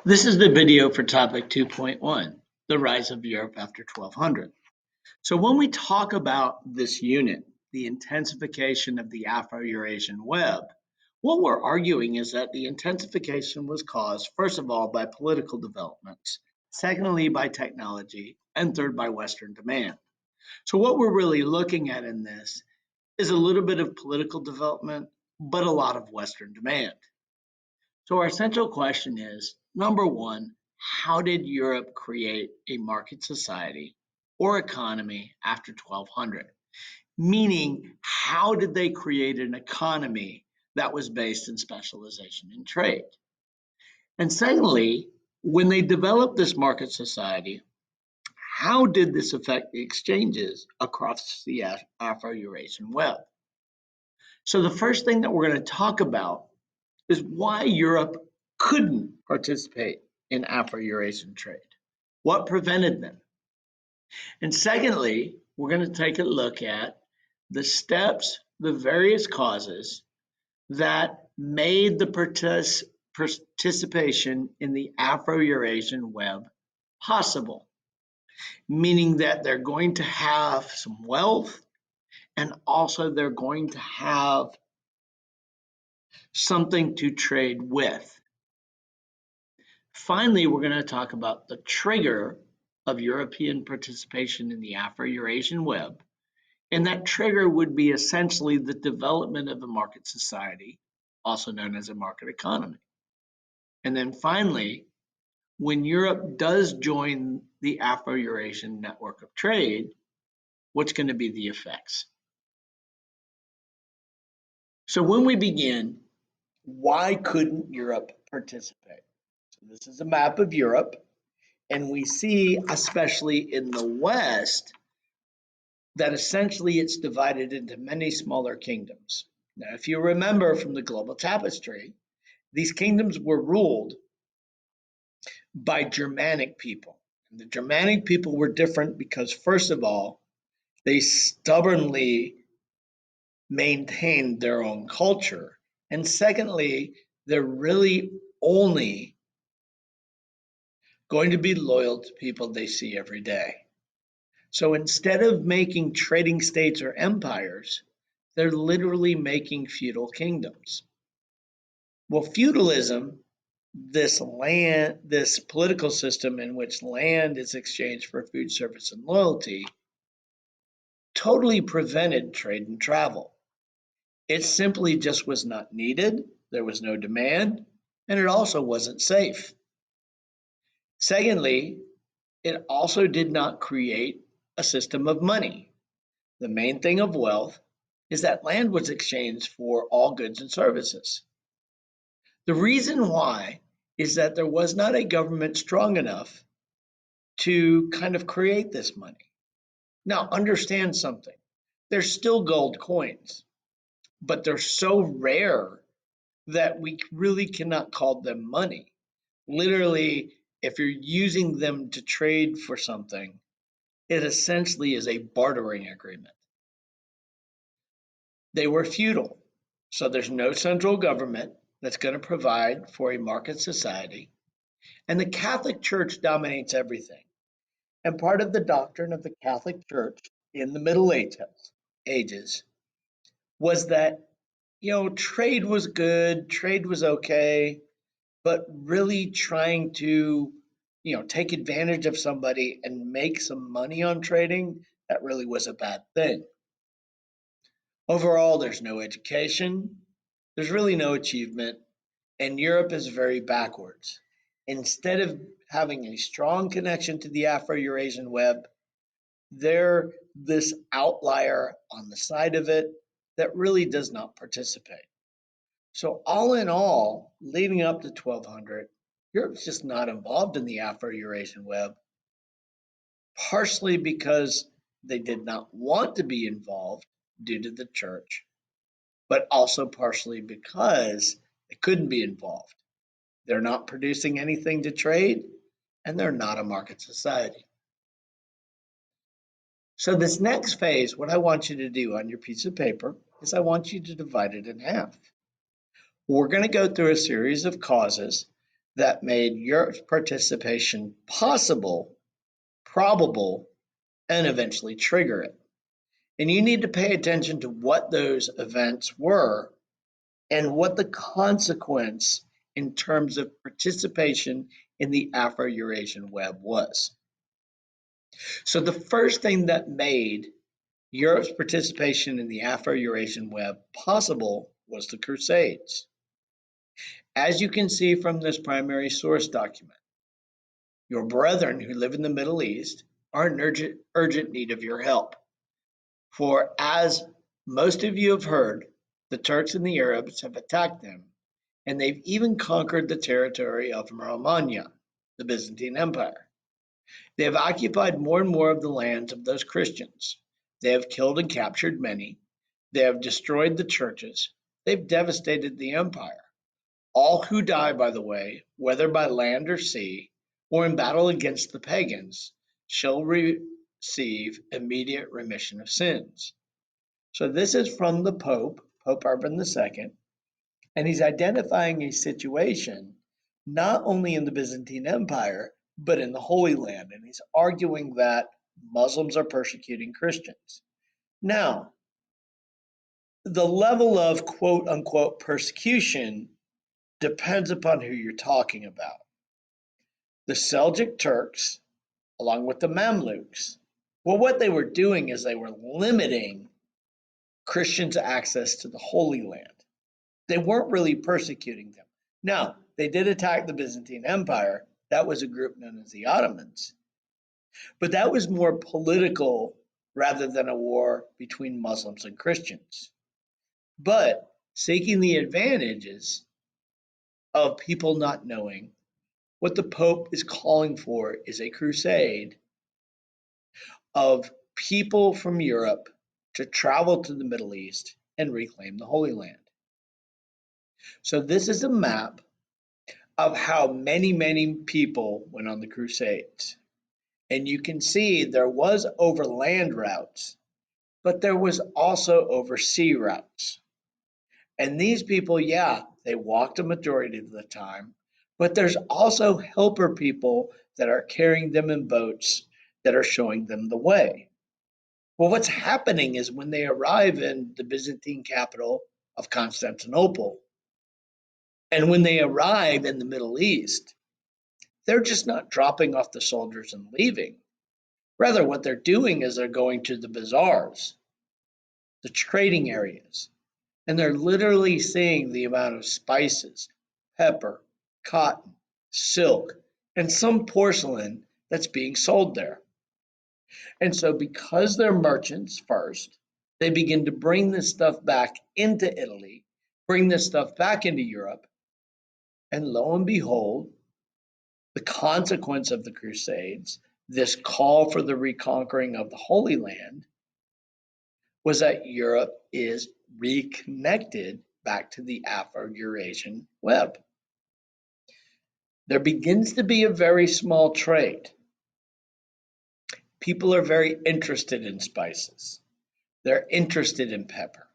This is the video for topic 2.1, the rise of Europe after 1200. So when we talk about this unit, the intensification of the Afro-Eurasian web, what we're arguing is that the intensification was caused, first of all, by political developments, secondly, by technology, and third, by Western demand. So what we're really looking at in this is a little bit of political development, but a lot of Western demand. So our central question is, number one, how did Europe create a market society or economy after 1200? Meaning, how did they create an economy that was based in specialization in trade? And secondly, when they developed this market society, how did this affect the exchanges across the Afro-Eurasian web? So the first thing that we're going to talk about is why Europe couldn't participate in Afro-Eurasian trade. What prevented them? And secondly, we're going to take a look at the steps, the various causes that made the participation in the Afro-Eurasian web possible, meaning that they're going to have some wealth and also they're going to have something to trade with. Finally, we're going to talk about the trigger of European participation in the Afro-Eurasian web, and that trigger would be essentially the development of a market society, also known as a market economy. And then finally, when Europe does join the Afro-Eurasian network of trade, what's going to be the effects? So when we begin, why couldn't Europe participate? So this is a map of Europe. And we see, especially in the West, that essentially it's divided into many smaller kingdoms. Now, if you remember from the global tapestry, these kingdoms were ruled by Germanic people. And the Germanic people were different because, first of all, they stubbornly maintained their own culture. And secondly, they're really only going to be loyal to people they see every day. So instead of making trading states or empires, they're literally making feudal kingdoms. Well, feudalism, this political system in which land is exchanged for food, service, and loyalty, totally prevented trade and travel. It simply just was not needed, there was no demand, and it also wasn't safe. Secondly, it also did not create a system of money. The main thing of wealth is that land was exchanged for all goods and services. The reason why is that there was not a government strong enough to kind of create this money. Now, understand something. There's still gold coins, but they're so rare that we really cannot call them money. Literally, if you're using them to trade for something, it essentially is a bartering agreement. They were feudal, so there's no central government that's going to provide for a market society. And the Catholic Church dominates everything. And part of the doctrine of the Catholic Church in the Middle Ages was that, trade was good, trade was okay, but really trying to, take advantage of somebody and make some money on trading, that really was a bad thing. Overall, there's no education, there's really no achievement, and Europe is very backwards. Instead of having a strong connection to the Afro-Eurasian web, they're this outlier on the side of it that really does not participate. So all in all, leading up to 1200, Europe's just not involved in the Afro-Eurasian web, partially because they did not want to be involved due to the church, but also partially because they couldn't be involved. They're not producing anything to trade, and they're not a market society. So this next phase, what I want you to do on your piece of paper is I want you to divide it in half. We're going to go through a series of causes that made Europe's participation possible, probable, and eventually trigger it. And you need to pay attention to what those events were and what the consequence in terms of participation in the Afro-Eurasian web was. So the first thing that made Europe's participation in the Afro-Eurasian web possible was the Crusades. As you can see from this primary source document, your brethren who live in the Middle East are in urgent need of your help. For as most of you have heard, the Turks and the Arabs have attacked them, and they've even conquered the territory of Romania, the Byzantine Empire. They have occupied more and more of the lands of those Christians. They have killed and captured many. They have destroyed the churches. They've devastated the empire. All who die, by the way, whether by land or sea, or in battle against the pagans, shall receive immediate remission of sins. So this is from the Pope, Pope Urban II, and he's identifying a situation not only in the Byzantine Empire, but in the Holy Land. And he's arguing that Muslims are persecuting Christians. Now, the level of quote unquote persecution depends upon who you're talking about. The Seljuk Turks, along with the Mamluks, well, what they were doing is they were limiting Christians' access to the Holy Land. They weren't really persecuting them. Now, they did attack the Byzantine Empire. That was a group known as the Ottomans. But that was more political rather than a war between Muslims and Christians. But seeking the advantages of people not knowing, what the Pope is calling for is a crusade of people from Europe to travel to the Middle East and reclaim the Holy Land. So this is a map of how many people went on the Crusades. And you can see there was over land routes, but there was also over sea routes. And these people, yeah, they walked a majority of the time, but there's also helper people that are carrying them in boats that are showing them the way. Well, what's happening is when they arrive in the Byzantine capital of Constantinople, and when they arrive in the Middle East, they're just not dropping off the soldiers and leaving. Rather, what they're doing is they're going to the bazaars, the trading areas, and they're literally seeing the amount of spices, pepper, cotton, silk, and some porcelain that's being sold there. And so, because they're merchants first, they begin to bring this stuff back into Italy, bring this stuff back into Europe, and lo and behold, the consequence of the Crusades, this call for the reconquering of the Holy Land, was that Europe is reconnected back to the Afro-Eurasian web. There begins to be a very small trade. People are very interested in spices. They're interested in pepper.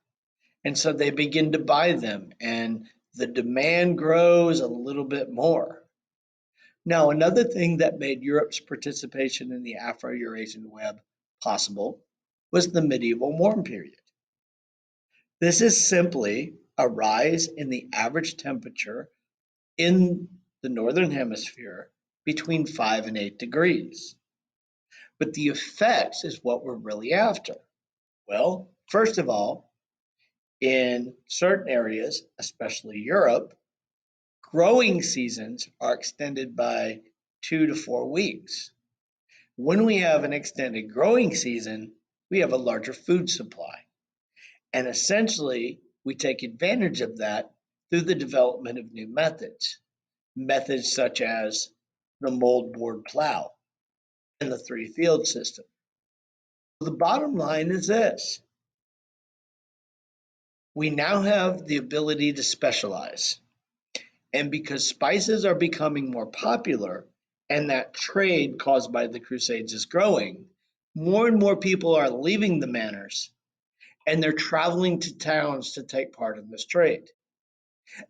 And so they begin to buy them, and the demand grows a little bit more. Now, another thing that made Europe's participation in the Afro-Eurasian web possible was the medieval warm period. This is simply a rise in the average temperature in the northern hemisphere between 5 and 8 degrees. But the effects is what we're really after. Well, first of all, in certain areas, especially Europe, growing seasons are extended by 2 to 4 weeks. When we have an extended growing season, we have a larger food supply. And essentially, we take advantage of that through the development of new methods. Methods such as the moldboard plow and the 3-field system. The bottom line is this. We now have the ability to specialize. And because spices are becoming more popular and that trade caused by the Crusades is growing, more and more people are leaving the manors and they're traveling to towns to take part in this trade.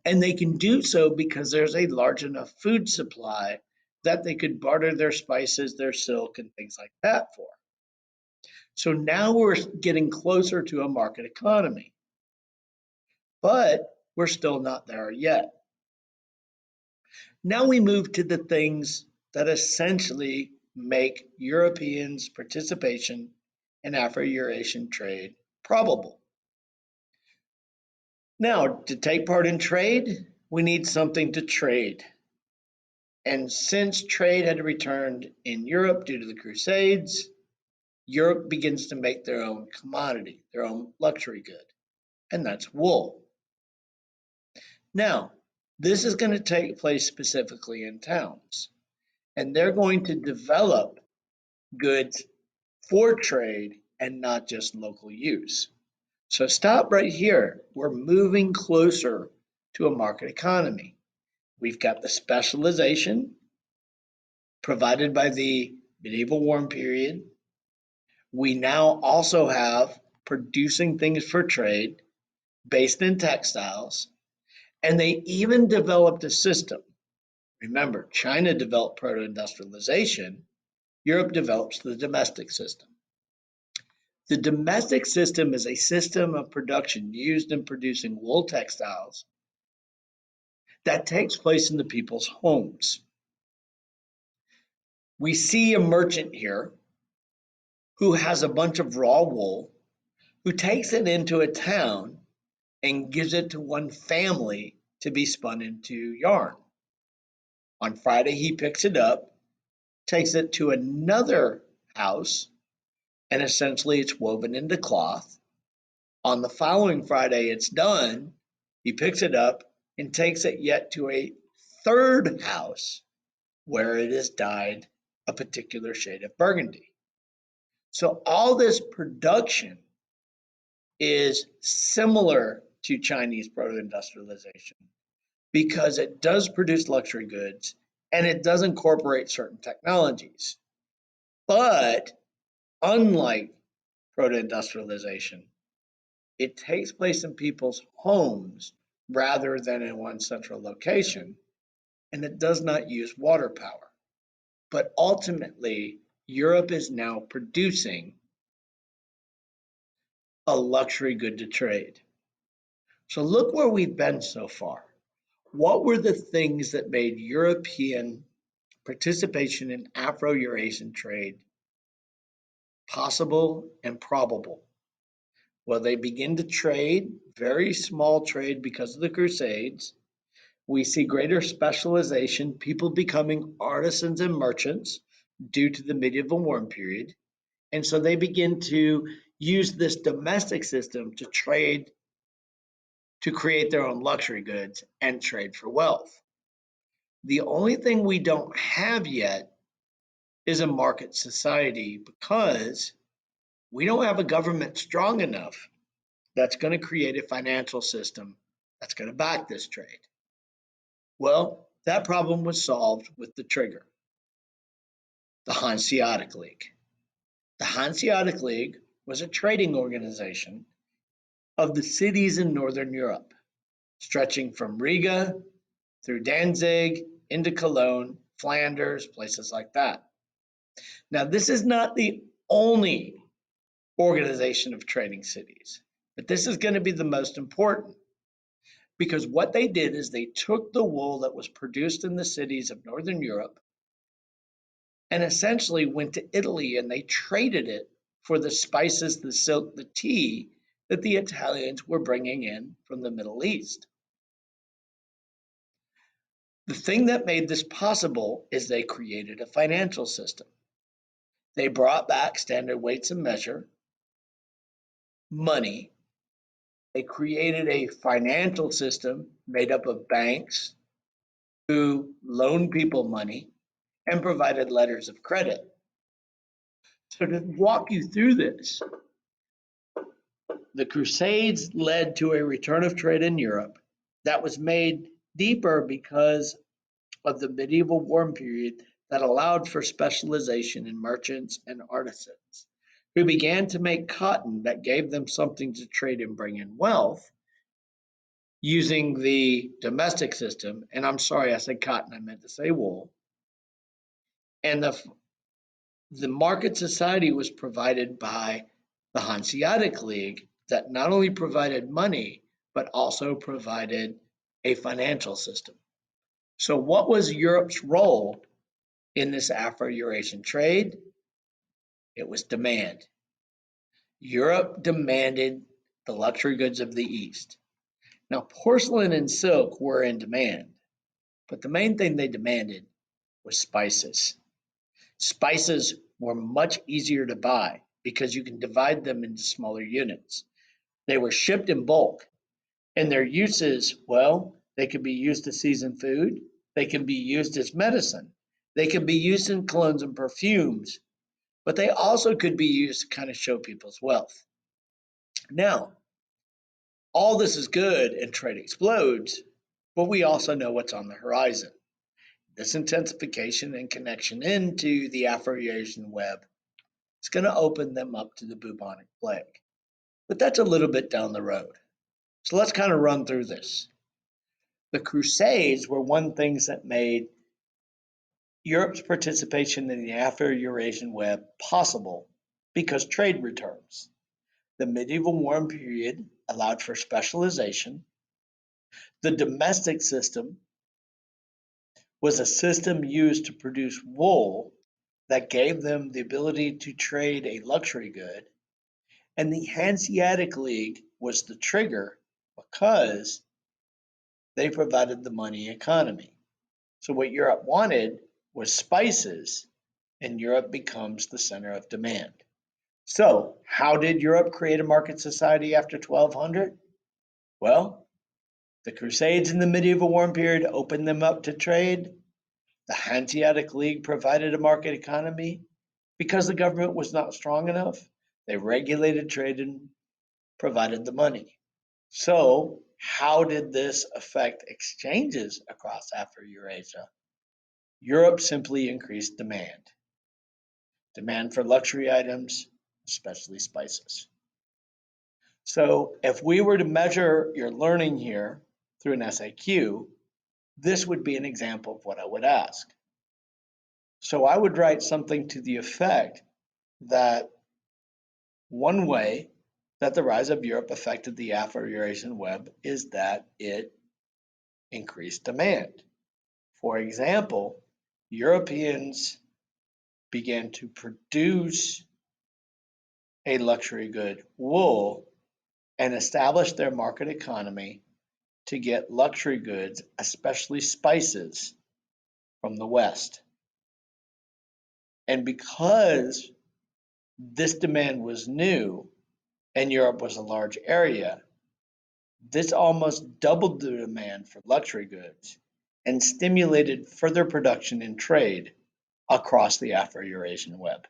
And they can do so because there's a large enough food supply that they could barter their spices, their silk, and things like that for. So now we're getting closer to a market economy, but we're still not there yet. Now we move to the things that essentially make Europeans' participation in Afro-Eurasian trade probable. Now, to take part in trade, we need something to trade. And since trade had returned in Europe due to the Crusades, Europe begins to make their own commodity, their own luxury good, and that's wool. Now, this is going to take place specifically in towns, and they're going to develop goods for trade and not just local use. So stop right here. We're moving closer to a market economy. We've got the specialization provided by the medieval warm period. We now also have producing things for trade based in textiles, and they even developed a system. Remember, China developed proto industrialization, Europe develops the domestic system. The domestic system is a system of production used in producing wool textiles that takes place in the people's homes. We see a merchant here who has a bunch of raw wool, who takes it into a town and gives it to one family to be spun into yarn. On Friday, he picks it up, takes it to another house, and essentially it's woven into cloth. On the following Friday, it's done. He picks it up and takes it yet to a third house where it is dyed a particular shade of burgundy. So all this production is similar to Chinese proto-industrialization because it does produce luxury goods and it does incorporate certain technologies. But unlike proto-industrialization, it takes place in people's homes rather than in one central location, and it does not use water power. But ultimately, Europe is now producing a luxury good to trade. So look where we've been so far. What were the things that made European participation in Afro-Eurasian trade possible and probable? Well, they begin to trade, very small trade because of the Crusades. We see greater specialization, people becoming artisans and merchants due to the medieval warm period. And so they begin to use this domestic system to trade, to create their own luxury goods and trade for wealth. The only thing we don't have yet is a market society because we don't have a government strong enough that's going to create a financial system that's going to back this trade. Well, that problem was solved with the trigger, the Hanseatic League. The Hanseatic League was a trading organization of the cities in Northern Europe, stretching from Riga through Danzig into Cologne, Flanders, places like that. Now, this is not the only organization of trading cities, but this is going to be the most important because what they did is they took the wool that was produced in the cities of Northern Europe and essentially went to Italy and they traded it for the spices, the silk, the tea that the Italians were bringing in from the Middle East. The thing that made this possible is they created a financial system. They brought back standard weights and measure, money. They created a financial system made up of banks who loaned people money and provided letters of credit. So to walk you through this, the Crusades led to a return of trade in Europe that was made deeper because of the medieval warm period that allowed for specialization in merchants and artisans who began to make cotton that gave them something to trade and bring in wealth. using the domestic system, and I'm sorry, I said cotton, I meant to say wool, and the market society was provided by the Hanseatic League that not only provided money, but also provided a financial system. So, what was Europe's role in this Afro-Eurasian trade? It was demand. Europe demanded the luxury goods of the East. Now, porcelain and silk were in demand, but the main thing they demanded was spices. Spices were much easier to buy because you can divide them into smaller units. They were shipped in bulk, and their uses, well, they could be used to season food, they can be used as medicine, they can be used in colognes and perfumes, but they also could be used to kind of show people's wealth. Now, all this is good and trade explodes, but we also know what's on the horizon. This intensification and connection into the Afro-Eurasian web is going to open them up to the bubonic plague. But that's a little bit down the road. So let's kind of run through this. The Crusades were one things that made Europe's participation in the Afro-Eurasian web possible because trade returns. The medieval warm period allowed for specialization. The domestic system was a system used to produce wool that gave them the ability to trade a luxury good. And the Hanseatic League was the trigger because they provided the money economy. So what Europe wanted was spices, and Europe becomes the center of demand. So how did Europe create a market society after 1200? Well, the Crusades in the medieval warm period opened them up to trade. The Hanseatic League provided a market economy. Because the government was not strong enough, they regulated trade and provided the money. So, how did this affect exchanges across Afro-Eurasia? Europe simply increased demand. Demand for luxury items, especially spices. So, if we were to measure your learning here through an SAQ, this would be an example of what I would ask. So, I would write something to the effect that one way that the rise of Europe affected the Afro-Eurasian web is that it increased demand. For example, Europeans began to produce a luxury good, wool, and establish their market economy to get luxury goods, especially spices, from the West. And because this demand was new and Europe was a large area, this almost doubled the demand for luxury goods and stimulated further production and trade across the Afro-Eurasian web.